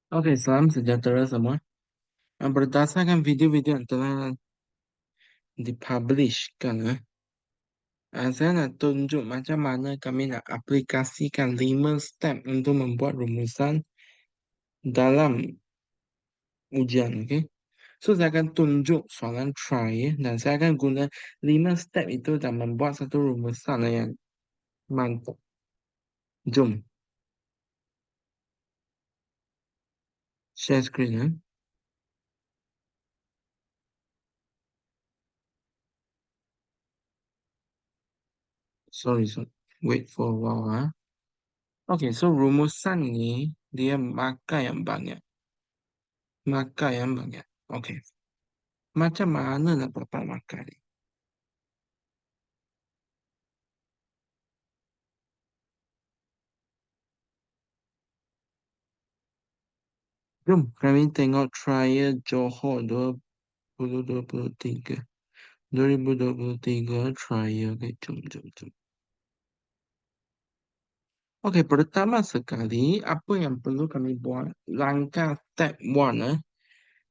Oke, salam sejahtera semua. Berdasarkan video-video yang telah dipublishkan, saya nak tunjuk macam mana kami nak aplikasikan 5 step untuk membuat rumusan dalam ujian. Okay? So, saya akan tunjuk soalan try dan saya akan guna 5 step itu dan membuat satu rumusan yang mantap. Jom, share screen. Sorry, sorry. Wait for a while. Okay, so rumusan ni dia markah yang banyak. Markah yang banyak. Okay. Macam mana nak dapat makan ni? Jom kami tengok trial Johor 2023. 2023 trial. Okay, jom. Okay, pertama sekali, apa yang perlu kami buat? Langkah step one.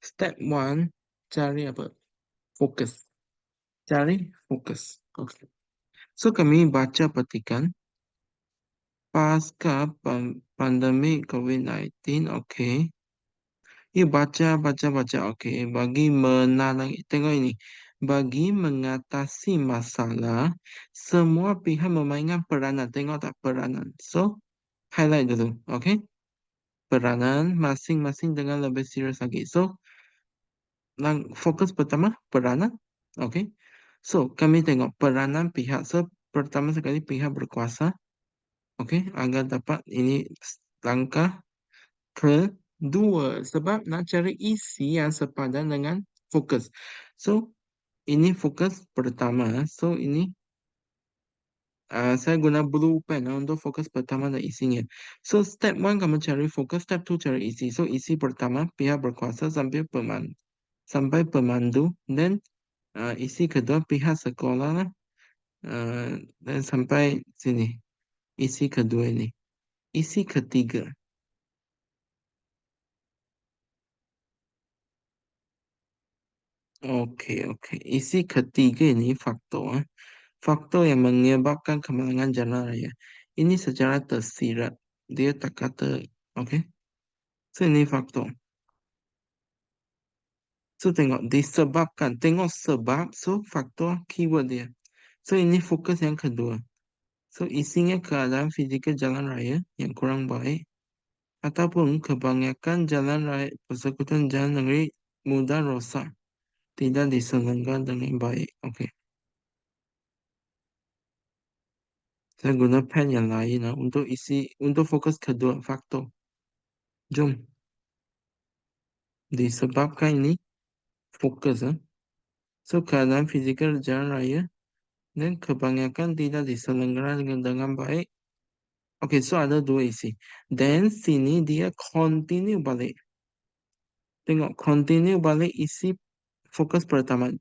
Step one, cari apa? Fokus. Cari fokus. Okay. So, kami baca petikan. Pasca pandemik COVID-19, okay. Ya, baca. Okey, bagi menalangi, tengok ini. Bagi mengatasi masalah, semua pihak memainkan peranan. Tengok tak peranan? So, highlight dulu. Okey? Peranan masing-masing dengan lebih serius lagi. So, fokus pertama, peranan. Okey? So, kami tengok peranan pihak. So, pertama sekali pihak berkuasa. Okey? Agar dapat ini langkah kedua, sebab nak cari isi yang sepadan dengan fokus. So, ini fokus pertama. So, ini saya guna blue pen untuk fokus pertama dan isinya. So, step one kamu cari fokus, step two cari isi. So, isi pertama pihak berkuasa sampai pemandu, dan isi kedua pihak sekolah lah. Dan sampai sini. Isi kedua ini. Isi ketiga. Okey. Isi ketiga ini faktor. Faktor yang menyebabkan kemenangan jalan raya. Ini secara tersirat. Dia tak kata, okey. So, ini faktor. So, tengok disebabkan. Tengok sebab. So, faktor keyword dia. So, ini fokus yang kedua. So, isinya keadaan fizikal jalan raya yang kurang baik ataupun kebanyakan jalan raya persekutuan jalan negeri mudah rosak, tidak diselenggarakan dengan baik. Okey. Saya guna pen yang lain untuk isi, untuk fokus kedua faktor. Jom. Disebabkan ini fokus. So, keadaan fizikal jalan raya dan kebanyakan tidak diselenggarakan dengan baik. Okey, so ada dua isi. Dan sini dia continue balik. Tengok, continue balik isi fokus pertama.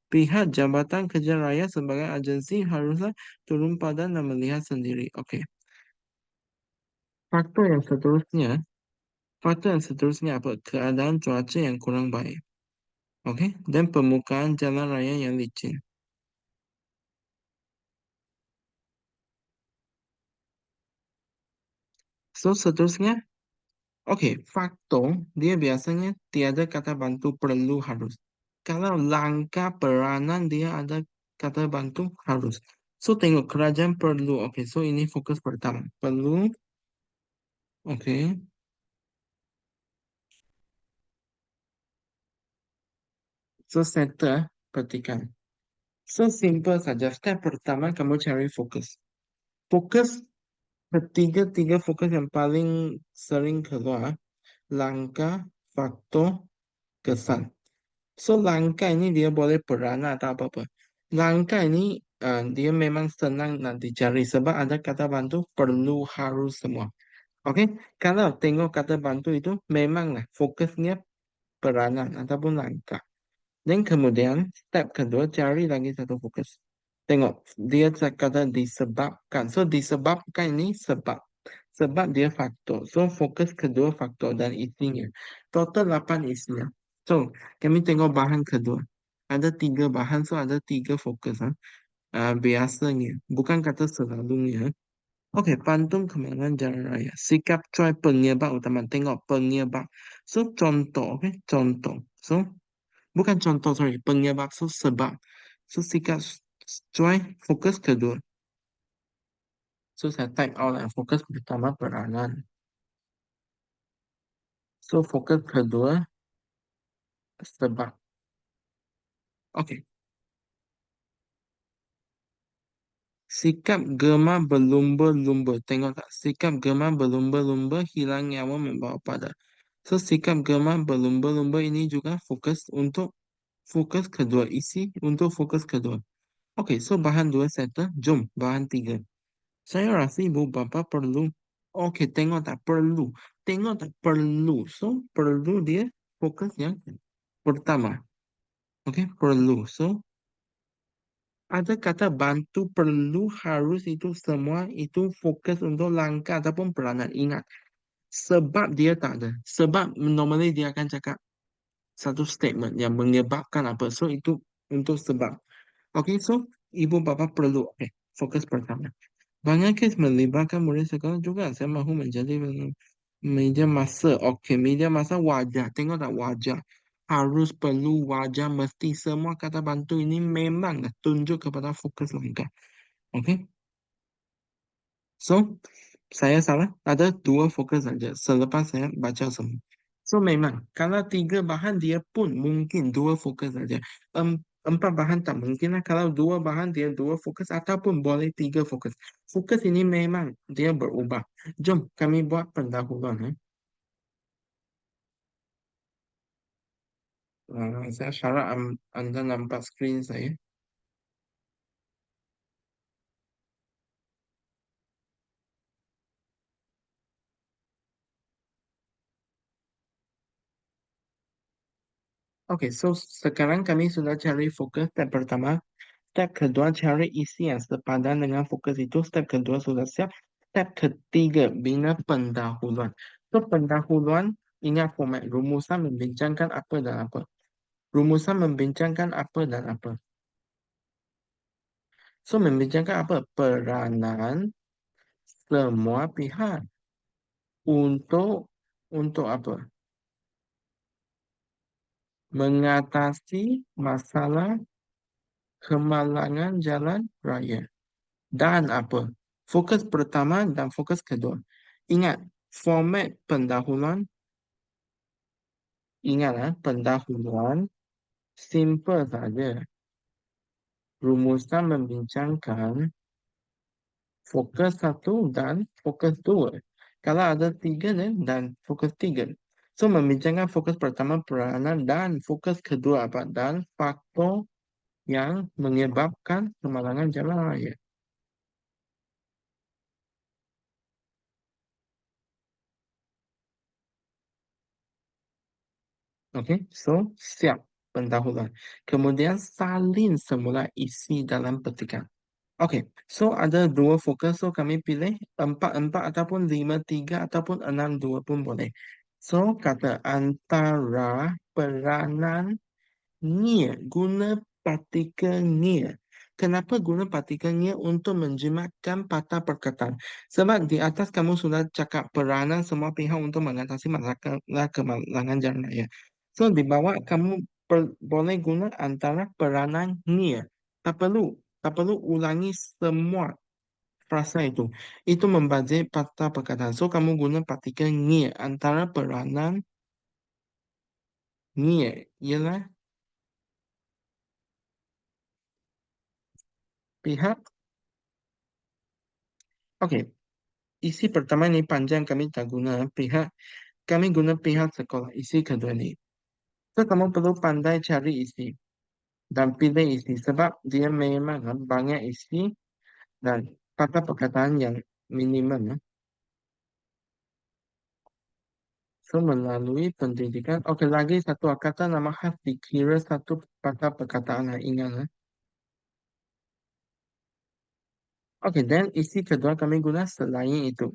Pihak Jabatan Kerja Raya sebagai agensi haruslah turun padan dan melihat sendiri. Okey. Faktor yang seterusnya, apa? Keadaan cuaca yang kurang baik. Okey. Dan permukaan jalan raya yang licin. So, seterusnya, okey, faktor dia biasanya tiada kata bantu, perlu, harus. Kalau langkah peranan dia ada kata bantu, harus. So, tengok kerajaan perlu. Okey, so ini fokus pertama. Perlu. Okey. So, settle, perhatikan. So, simple saja. Step pertama kamu cari fokus. Fokus ketiga fokus yang paling sering keluar. Langkah, faktor, kesan. So, langkah ini dia boleh peranan atau apa-apa. Langkah ini dia memang senang nak dicari sebab ada kata bantu, perlu, harus, semua. Okey, kalau tengok kata bantu itu memanglah fokusnya peranan ataupun langkah. Dan kemudian step kedua cari lagi satu fokus. Tengok dia kata disebabkan. So, disebabkan ini sebab. Sebab dia faktor. So, fokus kedua faktor dan isinya. Total 8 isinya. So, kami tengok bahan kedua. Ada tiga bahan, so ada tiga fokus. Ha? Biasanya. Bukan kata selalunya. Okey, pantun kemenangan jalan raya. Sikap cuai penyebab utama. Tengok penyebab. So, contoh. Okay? Contoh. So, bukan contoh, sorry. Penyebab. So, sebab. So, sikap cuai fokus kedua. So, saya type out lah. Fokus pertama peranan. So, fokus kedua sebab. Okey. Sikap gemar berlumba-lumba. Tengok tak? Sikap gemar berlumba-lumba hilang nyawa membawa pada. So, sikap gemar berlumba-lumba ini juga fokus kedua. Isi untuk fokus kedua. Okey, so bahan dua settle. Jom, bahan tiga. Saya rasa ibu bapa perlu. Okey, tengok tak perlu. Tengok tak perlu. So, perlu dia fokus yang pertama. Okey, perlu. So, ada kata bantu perlu harus itu semua itu fokus untuk langkah ataupun peranan. Ingat, sebab dia tak ada. Sebab normally dia akan cakap satu statement yang menyebabkan apa. So, itu untuk sebab. Okey, so ibu bapa perlu. Okey, fokus pertama. Banyak kes melibatkan murid sekolah juga. Saya mahu menjadi media massa. Okey, media massa wajar. Tengok tak wajar. Harus perlu wajar mesti semua kata bantu ini memang tunjuk kepada fokus langkah. Okey. So, saya salah. Ada dua fokus saja. Selepas saya baca semua. So, memang. Kalau tiga bahan, dia pun mungkin dua fokus saja. Empat bahan tak mungkin lah. Kalau dua bahan, dia dua fokus. Ataupun boleh tiga fokus. Fokus ini memang dia berubah. Jom kami buat pendahuluan. Saya syarat anda nampak skrin saya. Okey, so sekarang kami sudah cari fokus. Step pertama. Step kedua, cari isi yang sepadan dengan fokus itu. Step kedua sudah siap. Step ketiga, bina pendahuluan. So, pendahuluan, ingat format. Rumusan membincangkan apa dan apa. Rumusan membincangkan apa dan apa. So, membincangkan apa? Peranan semua pihak untuk apa? Mengatasi masalah kemalangan jalan raya. Dan apa? Fokus pertama dan fokus kedua. Ingat, format pendahuluan, ingatlah, pendahuluan simple saja. Rumusan membincangkan fokus satu dan fokus dua. Kalau ada tiga dan fokus tiga. So, membincangkan fokus pertama peranan dan fokus kedua apa? Dan faktor yang menyebabkan kemalangan jalan raya. Okey, so siap pendahuluan. Kemudian salin semula isi dalam petikan. Okey, so ada dua fokus, so kami pilih empat ataupun lima tiga ataupun enam dua pun boleh. So kata antara peranan near, guna partikel near. Kenapa guna partikel near untuk menjimatkan patah perkataan? Sebab di atas kamu sudah cakap peranan semua pihak untuk mengatasi masalah kemalangan jalan raya. So di bawah kamu boleh guna antara peranan near. Tak perlu ulangi semua frasa itu. Itu membazir patah perkataan. So kamu guna partikel near antara peranan near ialah pihak. Okey, isi pertama ni panjang kami tak guna pihak. Kami guna pihak sekolah. Isi kedua ni. So, kamu perlu pandai cari isi dan pilih isi sebab dia memang banyak isi dan kata perkataan yang minimum. So, melalui pendidikan. Okey, lagi satu kata nama khas dikira satu kata perkataan. Ingat. Okey, dan isi kedua kami guna selain itu.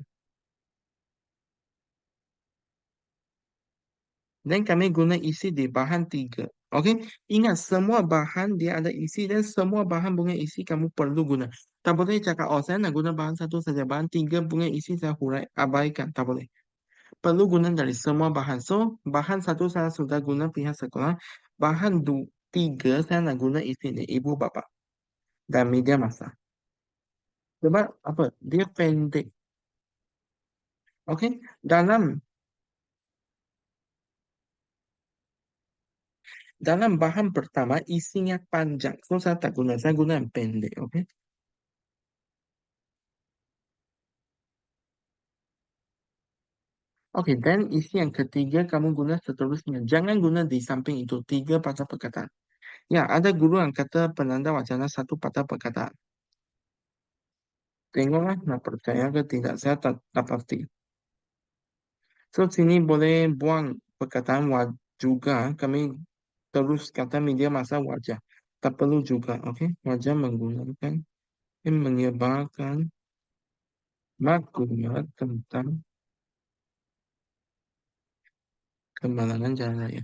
Dan kami guna isi di bahan tiga. Okey, ingat semua bahan dia ada isi dan semua bahan punya isi kamu perlu guna. Tak boleh cakap, oh saya nak guna bahan satu saja, bahan tiga punya isi saya hurai, abaikan. Tak boleh. Perlu guna dari semua bahan. So, bahan satu saya sudah guna pihak sekolah. Bahan tiga saya nak guna isi ni, ibu bapa dan media massa. Sebab apa? Dia pendek. Okey, dalam bahan pertama isinya panjang. So, saya tak guna. Saya guna yang pendek. Okey. Okey, dan isi yang ketiga kamu guna seterusnya. Jangan guna di samping itu. Tiga patah perkataan. Ya, ada guru yang kata penanda wacana satu patah perkataan. Tengoklah, nak percaya ke tidak. Saya tak pasti. So, sini boleh buang perkataan juga. Kami terus kata media masa wajah. Tak perlu juga. Okey, wajah menggunakan yang menyebarkan maklumat tentang kemalangan jalan raya.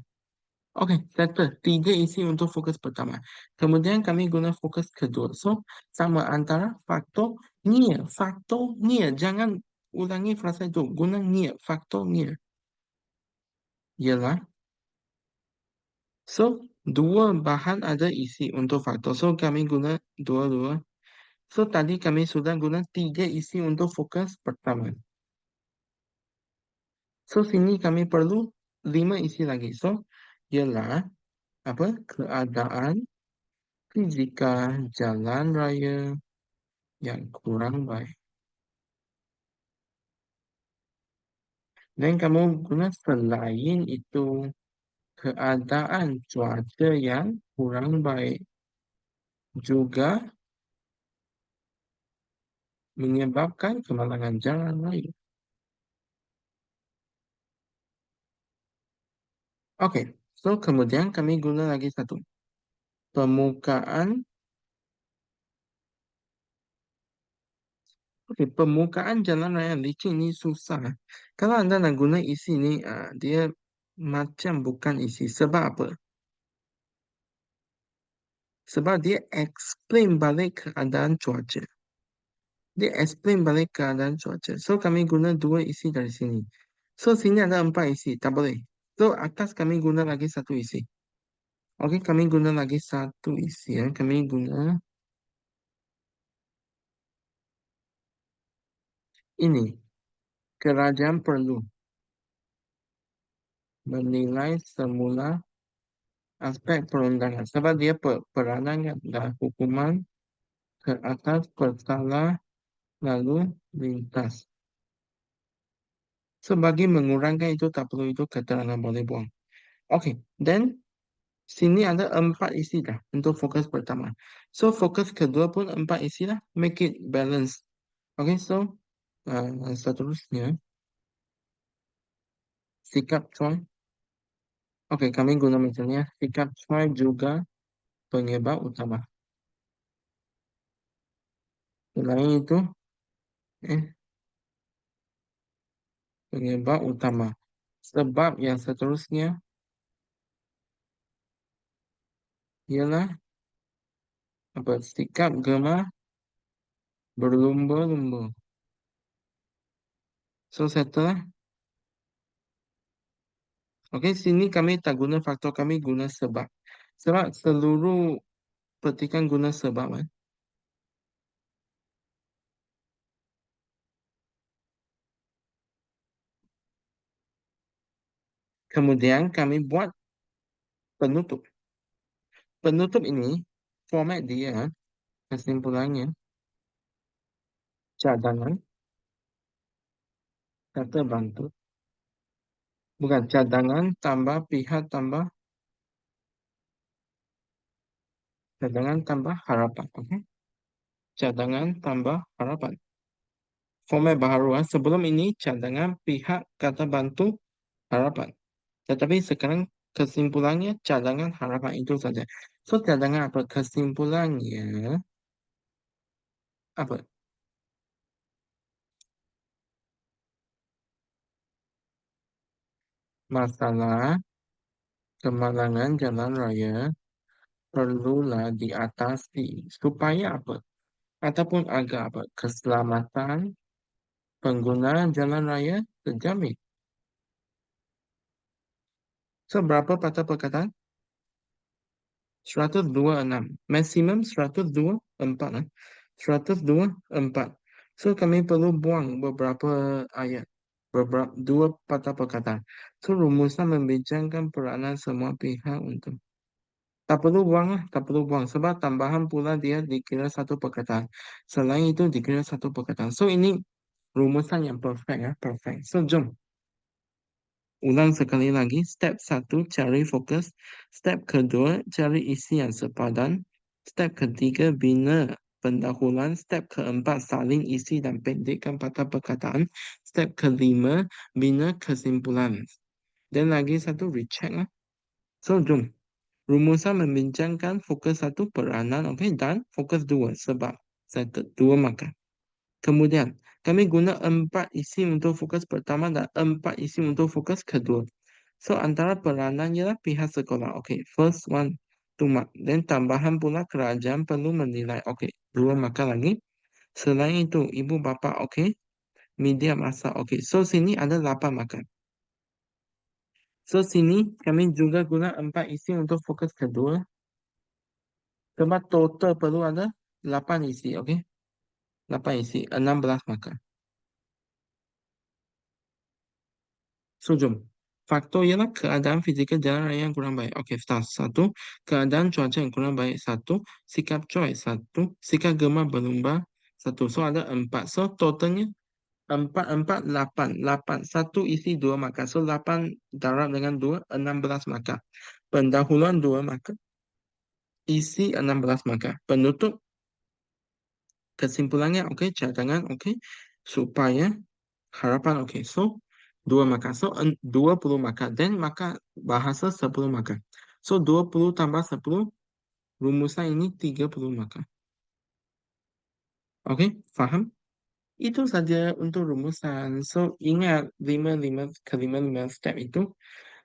Okey, settle. Tiga isi untuk fokus pertama. Kemudian kami guna fokus kedua. So, sama antara faktor near. Faktor near. Jangan ulangi frasa itu. Guna near. Faktor near. Ialah, so, dua bahan ada isi untuk faktor. So, kami guna dua-dua. So, tadi kami sudah guna tiga isi untuk fokus pertama. So, sini kami perlu lima isi lagi. So, ialah apa? Keadaan fizika jalan raya yang kurang baik. Dan kamu guna selain itu keadaan cuaca yang kurang baik juga menyebabkan kemalangan jalan raya. Okey, so kemudian kami guna lagi satu. Permukaan, okey, permukaan jalan raya licin ni susah. Kalau anda nak guna isi ni, dia macam bukan isi. Sebab apa? Sebab dia explain balik keadaan cuaca. Dia explain balik keadaan cuaca. So, kami guna dua isi dari sini. So, sini ada empat isi. Tak boleh. So, atas kami guna lagi satu isi. Okey, kami guna lagi satu isi ya. Kami guna ini. Kerajaan perlu menilai semula aspek perundangan. Sebab dia peranan dan hukuman ke atas bersalah lalu lintas. So, bagi mengurangkan itu, tak perlu itu keterangan boleh buang. Okey, then sini ada empat isi dah untuk fokus pertama. So, fokus kedua pun empat isi lah. Make it balance. Okay, so seterusnya, sikap Troy. Okay, kami guna misalnya, sikap Troy juga penyebab utama. Selain itu, eh, penyebab utama. Sebab yang seterusnya ialah apa? Sikap gemar berlumba-lumba. So, setelah, okay, sini kami tak guna faktor, kami guna sebab. Sebab seluruh petikan guna sebab. Kemudian kami buat penutup. Penutup ini, format dia, kesimpulannya, cadangan, kata bantu. Bukan cadangan tambah pihak tambah, cadangan tambah harapan. Okay? Cadangan tambah harapan. Format baharu. Sebelum ini, cadangan pihak kata bantu harapan. Tetapi sekarang kesimpulannya cadangan harapan itu saja. So, cadangan apa? Kesimpulannya apa? Masalah Kemalangan jalan raya perlulah diatasi supaya apa? Ataupun agar apa? Keselamatan pengguna jalan raya terjamin. Seberapa patah perkataan? 126. Maksimum 124. 124. So kami perlu buang beberapa ayat. Beberapa, dua patah perkataan. So rumusan membincangkan peranan semua pihak untuk. Tak perlu buang lah, tak perlu buang. Sebab tambahan pula dia dikira satu perkataan. Selain itu dikira satu perkataan. So ini rumusan yang perfect ya, perfect. So jom. Ulang sekali lagi, step satu cari fokus, step kedua cari isi yang sepadan, step ketiga bina pendahuluan, step keempat saling isi dan pendekkan patah perkataan, step kelima bina kesimpulan. Dan lagi satu recheck lah. So jom, rumusan membincangkan fokus satu peranan, okay, dan fokus dua sebab satu dua makan. Kemudian, kami guna empat isi untuk fokus pertama dan empat isi untuk fokus kedua. So, antara peranan ialah pihak sekolah. Okay, first one, to mark. Dan tambahan pula kerajaan perlu menilai. Okay, dua makan lagi. Selain itu, ibu bapa, okay. Media massa, okay. So, sini ada 8 makan. So, sini kami juga guna empat isi untuk fokus kedua. Sebab total perlu ada 8 isi, okay. 8 isi, 16 makan. So, jom. Faktor ialah keadaan fizikal jalan raya yang kurang baik. Okey, start. Satu, keadaan cuaca yang kurang baik. Satu, sikap cuai. Satu, sikap gemar berlumba. Satu, so ada empat. So, totalnya empat, empat, lapan. Lapan. Satu isi dua markah. So, lapan darab dengan dua, 16 markah. Pendahuluan dua markah. Isi 16 markah. Penutup kesimpulannya, okey. Cadangan, okey. Supaya harapan, okey. So, dua markah. So, 20 markah. Dan markah bahasa 10 markah. So, 20 tambah 10, rumusan ini 30 markah. Okey, faham? Itu saja untuk rumusan. So, ingat 5 ke 5 step itu.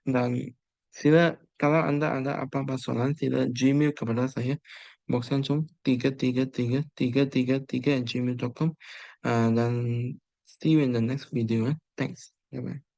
Dan sila, kalau anda ada apa-apa soalan, sila Gmail kepada saya. boxancong3333333@gmail.com. Dan see you in the next video. Thanks. Bye-bye.